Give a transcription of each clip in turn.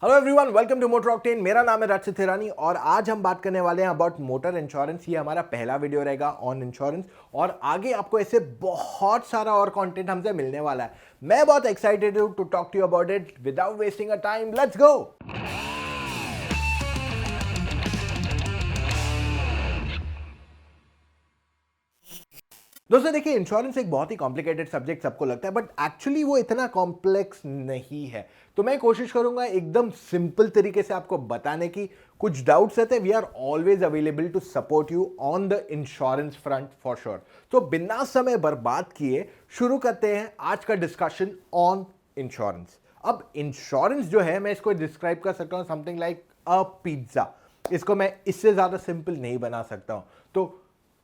Hello everyone, welcome to Motor Octane. मेरा नाम है रचित हिरानी और आज हम बात करने वाले हैं अबाउट मोटर इंश्योरेंस। ये हमारा पहला वीडियो रहेगा ऑन इंश्योरेंस और आगे आपको ऐसे बहुत सारा और कंटेंट हमसे मिलने वाला है। मैं बहुत एक्साइटेड हूं to talk to you about it without wasting a time. Let's go. दोस्तों देखिए, इंश्योरेंस एक बहुत ही कॉम्प्लिकेटेड सब्जेक्ट सबको लगता है, बट एक्चुअली वो इतना कॉम्प्लेक्स नहीं है। तो मैं कोशिश करूंगा एकदम सिंपल तरीके से आपको बताने की। कुछ डाउट्स रहते हैं, we are always available to support you on the insurance front for sure. तो बिना समय बर्बाद किए शुरू करते हैं आज का डिस्कशन ऑन इंश्योरेंस। अब इंश्योरेंस जो है, मैं इसको डिस्क्राइब कर सकता हूं समथिंग लाइक अ पिज्जा। इसको मैं इससे ज्यादा सिंपल नहीं बना सकता हूं। तो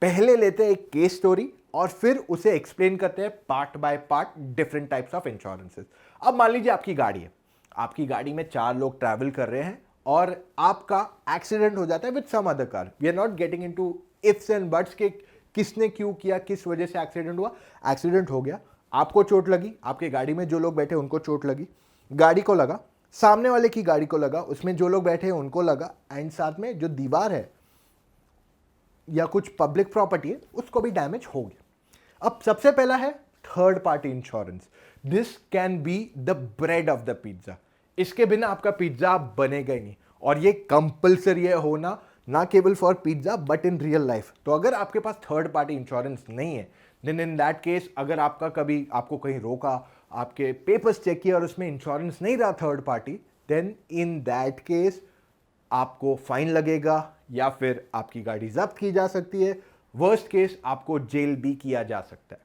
पहले लेते हैं एक केस स्टोरी और फिर उसे एक्सप्लेन करते हैं part by part different types of insurances. अब मान लीजिए आपकी गाड़ी है, आपकी गाड़ी में 4 लोग ट्रैवल कर रहे हैं और आपका एक्सीडेंट हो जाता है with some other car. We are not getting into ifs and buts के किसने क्यों किया, किस वजह से एक्सीडेंट हुआ। एक्सीडेंट हो गया, आपको चोट लगी, आपके गाड़ी में जो लोग बैठे उनको चोट लगी, गाड़ी को लगा, सामने वाले की गाड़ी को लगा, उसमें जो लोग बैठे हैं उनको लगा, एंड साथ में जो दीवार है या कुछ पब्लिक प्रॉपर्टी है उसको भी डैमेज हो गया। अब सबसे पहला है third party insurance. This can be the bread of the pizza. इसके बिना आपका पिज्जा बनेगा ही नहीं, और ये कंपल्सरी है होना, ना केवल for pizza but in real life. तो अगर आपके पास थर्ड पार्टी इंश्योरेंस नहीं है, देन इन दैट केस अगर आपका कभी आपको कहीं रोका, आपके पेपर्स चेक किए और उसमें इंश्योरेंस नहीं रहा third party, then in that case आपको फाइन लगेगा या फिर आपकी गाड़ी जब्त की जा सकती है। वर्स्ट केस आपको जेल भी किया जा सकता है।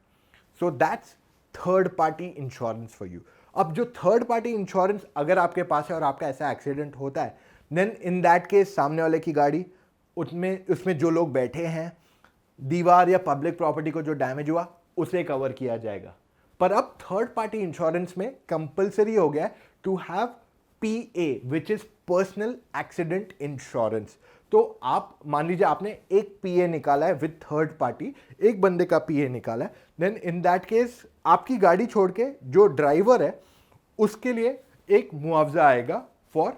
So that's third party insurance for you. अब जो थर्ड पार्टी इंश्योरेंस अगर आपके पास है और आपका ऐसा एक्सीडेंट होता है, देन इन दैट केस सामने वाले की गाड़ी, उसमें जो लोग बैठे हैं, दीवार या पब्लिक प्रॉपर्टी को जो डैमेज हुआ उसे कवर किया जाएगा। पर अब थर्ड पार्टी इंश्योरेंस में कंपल्सरी हो गया to have PA which is personal accident insurance. तो आप मान लीजिए आपने एक PA निकाला है विद थर्ड पार्टी, एक बंदे का PA निकाला है, देन इन दैट केस आपकी गाड़ी छोड़ के जो ड्राइवर है उसके लिए एक मुआवजा आएगा फॉर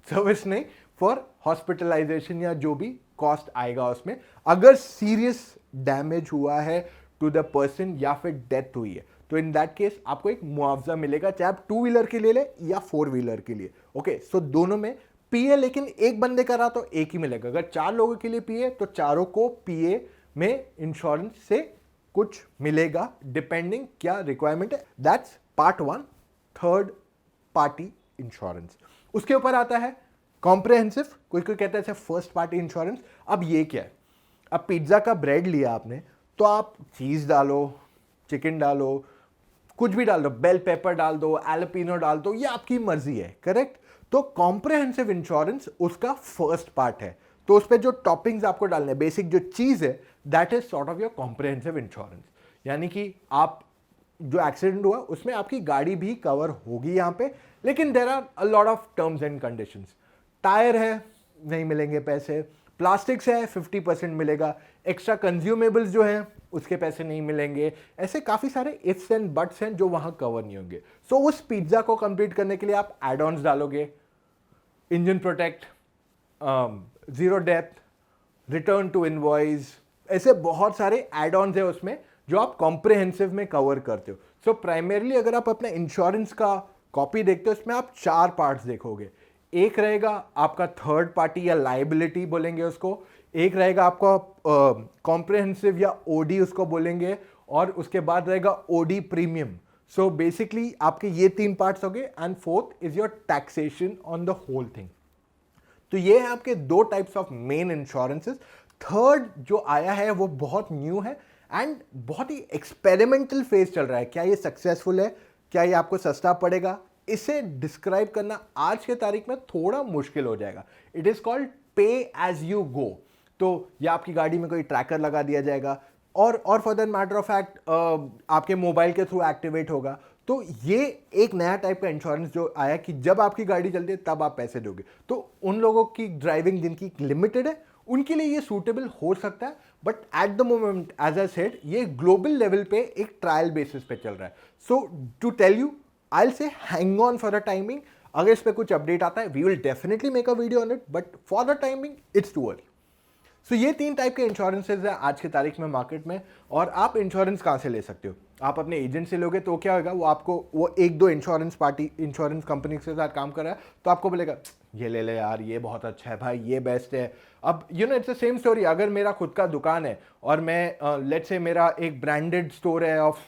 सर्विस नहीं, फॉर हॉस्पिटलाइजेशन या जो भी कॉस्ट आएगा उसमें, अगर सीरियस डैमेज हुआ है टू द पर्सन या फिर डेथ हुई है। तो इन दैट केस आपको एक मुआवजा मिलेगा, चाहे आप 2 व्हीलर के लिए ले या 4 व्हीलर के लिए। ओके, सो दोनों में PA, लेकिन एक बंदे का रहा तो एक ही मिलेगा। अगर 4 लोगों के लिए PA तो चारों को PA में इंश्योरेंस से कुछ मिलेगा, डिपेंडिंग क्या रिक्वायरमेंट है। That's part 1, third party insurance. उसके ऊपर आता है कॉम्प्रिहेंसिव, कोई कोई कहता है फर्स्ट पार्टी इंश्योरेंस। अब ये क्या है? अब पिज्जा का ब्रेड लिया आपने, तो आप चीज डालो, चिकन डालो, कुछ भी डाल दो, बेल पेपर डाल दो, एलपिनो डाल दो, ये आपकी मर्जी है, करेक्ट। तो कॉम्प्रिहेंसिव इंश्योरेंस उसका फर्स्ट पार्ट है। तो उस पर जो टॉपिंग्स आपको डालने, बेसिक जो चीज है, that is sort of your comprehensive insurance. यानी कि आप जो एक्सीडेंट हुआ उसमें आपकी गाड़ी भी कवर होगी यहां पे, लेकिन there are a lot of terms and conditions. Tyre है, नहीं मिलेंगे पैसे। प्लास्टिक्स है, 50% मिलेगा। एक्स्ट्रा कंज्यूमेबल्स जो हैं उसके पैसे नहीं मिलेंगे। ऐसे काफी सारे इफ्स एंड बट्स हैं जो वहां कवर नहीं होंगे। सो उस पिज्जा को कंप्लीट करने के लिए आप एड ऑन्स डालोगे, engine protect, zero depth, return to invoice, ऐसे बहुत सारे एड ऑन्स है उसमें जो आप कॉम्प्रिहेंसिव में कवर करते हो। सो प्राइमरली अगर आप अपने इंश्योरेंस का कॉपी देखते हो, इसमें आप 4 पार्ट्स देखोगे। एक रहेगा आपका थर्ड पार्टी या लाइबिलिटी बोलेंगे उसको, एक रहेगा आपका कॉम्प्रिहेंसिव या OD उसको बोलेंगे, और उसके बाद रहेगा OD प्रीमियम। सो बेसिकली आपके ये 3 पार्ट्स हो गए, and fourth is your taxation on the whole thing. तो ये है आपके 2 types of main insurances. Third जो आया है वो बहुत न्यू है एंड बहुत ही एक्सपेरिमेंटल फेज चल रहा है। क्या ये सक्सेसफुल है, क्या ये आपको सस्ता पड़ेगा, इसे डिस्क्राइब करना आज के तारीख में थोड़ा मुश्किल हो जाएगा। इट इज कॉल्ड पे एज यू गो। तो या आपकी गाड़ी में कोई ट्रैकर लगा दिया जाएगा, और for that matter of fact आपके मोबाइल के थ्रू एक्टिवेट होगा। तो ये एक नया टाइप का इंश्योरेंस जो आया कि जब आपकी गाड़ी चलती है तब आप पैसे दोगे। तो उन लोगों की ड्राइविंग जिनकी लिमिटेड है उनके लिए ये सूटेबल हो सकता है, but at the moment as I said ये ग्लोबल लेवल पे एक ट्रायल बेसिस पे चल रहा है। So to tell you, I will say hang on for a timing. अगर इस पर कुछ अपडेट आता है we will definitely make a video on it, but for the timing it's too early. So ये 3 टाइप के इंश्योरेंसेज है आज की तारीख में मार्केट में। और आप इंश्योरेंस कहाँ से ले सकते हो? आप अपने एजेंट से लोगे तो क्या होगा, वो आपको वो एक दो इंश्योरेंस कंपनी के साथ काम कर रहा है तो आपको बोलेगा ये ले ले यार, ये बहुत अच्छा है भाई, ये बेस्ट है। अब you know it's the same story. अगर मेरा खुद का दुकान है और मैं लेट्स से मेरा एक ब्रांडेड स्टोर है ऑफ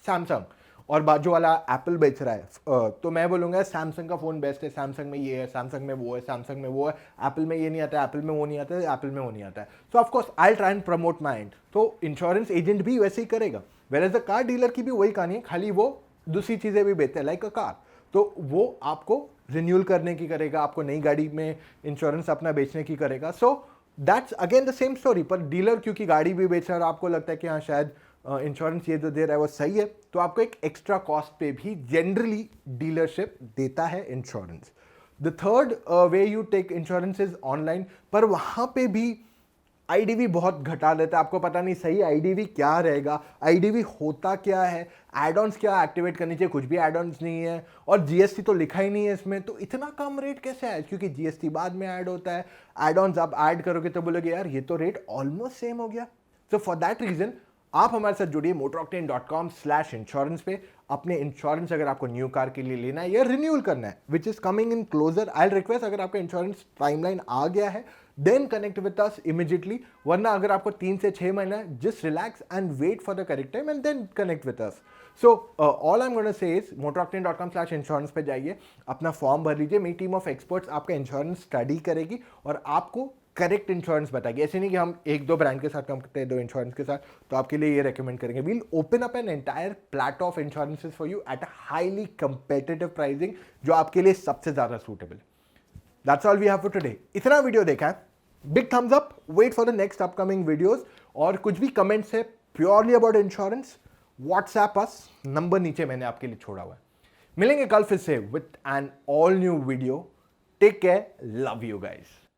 सैमसंग और बाजू वाला एप्पल बेच रहा है, तो मैं बोलूँगा सैमसंग का फ़ोन बेस्ट है, सैमसंग में ये है, सैमसंग में वो है, सैमसंग में वो है, एप्पल में ये नहीं आता है, एप्पल में वो नहीं आता है, एप्पल में वो नहीं आता है। So of course I try and promote my end. तो इंश्योरेंस एजेंट भी वैसे ही करेगा, whereas the car dealer की भी वही कहानी है, खाली वो दूसरी चीज़ें भी बेचते हैं लाइक अ कार। तो वो आपको रिन्यूअल करने की करेगा, आपको नई गाड़ी में इंश्योरेंस अपना बेचने की करेगा। So that's again the same story. पर डीलर क्योंकि गाड़ी भी बेच रहा है और आपको लगता है कि हाँ शायद इंश्योरेंस ये जो दे रहा है वो सही है, तो आपको एक एक्स्ट्रा कॉस्ट पे भी जनरली डीलरशिप देता है insurance. The third way you take insurance is online, पर वहाँ पे भी आईडीवी बहुत घटा देता है। आपको पता नहीं सही आईडीवी क्या रहेगा, आईडीवी होता क्या है, एड ऑन्स क्या एक्टिवेट करनी चाहिए, कुछ भी एड ऑन्स नहीं है, और जीएसटी तो लिखा ही नहीं है इसमें, तो इतना कम रेट कैसे है? क्योंकि जीएसटी बाद में ऐड होता है, एड ऑन्स आप ऐड करोगे तो बोलोगे यार ये तो रेट ऑलमोस्ट सेम हो गया। सो फॉर दैट रीजन आप हमारे साथ जुड़िए motoroctane.com/insurance पे। अपने इंश्योरेंस अगर आपको न्यू कार के लिए लेना है या रिन्यूअल करना है which is coming in closure, I request अगर आपका इंश्योरेंस टाइमलाइन आ गया है then connect with us immediately, वरना अगर आपको 3 से 6 महीना just relax and wait for the correct time and then connect with us. So all I am gonna say is motoroctane.com/insurance पे जाइए, अपना फॉर्म भर लीजिए, मेरी टीम ऑफ एक्सपर्ट्स आपका इंश्योरेंस स्टडी करेगी और आपको करेक्ट इंश्योरेंस बताएगी। ऐसे नहीं कि हम एक दो ब्रांड के साथ काम करते हैं, दो इंश्योरेंस के साथ, तो आपके लिए ये रेकमेंड करेंगे। We'll open up an entire plate of insurances for you at a highly competitive pricing जो आपके लिए सबसे ज्यादा suitable. That's all we have for today. इतना वीडियो देखा है, big thumbs up, wait for the next upcoming videos. और कुछ भी कमेंट्स है purely about insurance, WhatsApp us, number नीचे मैंने आपके लिए छोड़ा हुआ है। मिलेंगे कल फिर से with an all new video. Take care, love you guys.